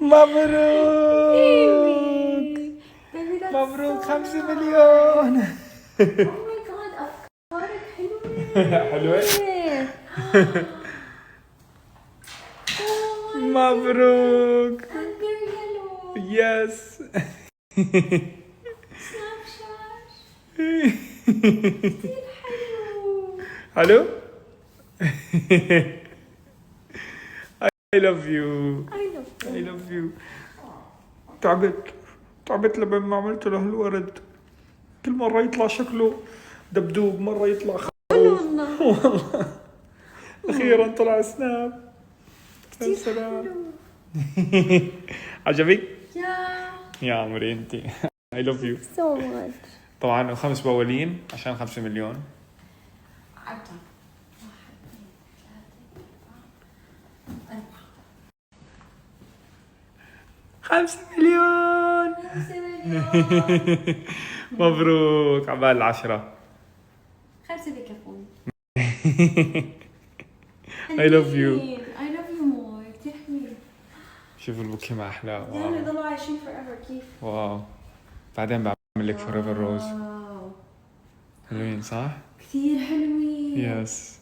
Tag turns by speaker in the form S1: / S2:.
S1: مبروك.
S2: Baby, that's
S1: مبروك
S2: so
S1: 5 مليون.
S2: nice. Oh my god, أفكارك حلوة.
S1: حلوة؟
S2: Oh my
S1: مبروك.
S2: god. And they're yellow.
S1: يس.
S2: Snapchat. كتير حلو.
S1: حلو. I love you.
S2: I love
S1: I
S2: you.
S1: love you. تعبت لما ما عملت له الورد. كل مرة يطلع شكله دبدوب، مرة يطلع خوف.
S2: والله.
S1: والله. أخيرا طلع سناب. يا سلام.
S2: حلو.
S1: عجبك؟
S2: Yeah.
S1: يا عمري انت. I love you.
S2: So much.
S1: طبعا 5 بوالين عشان 5 مليون.
S2: عدت.
S1: 5 مليون.
S2: 5 مليون.
S1: مبروك عبال 10.
S2: 5 بكفون.
S1: I love you.
S2: I love you more. كتير حلوين.
S1: شوف البوكيه ما أحلى.
S2: يعني
S1: واو.
S2: يضلوا عايشين forever كيف؟
S1: واو. بعدين بعمل لك forever rose.
S2: واو.
S1: حلوين صح؟
S2: كتير حلوين.
S1: يس.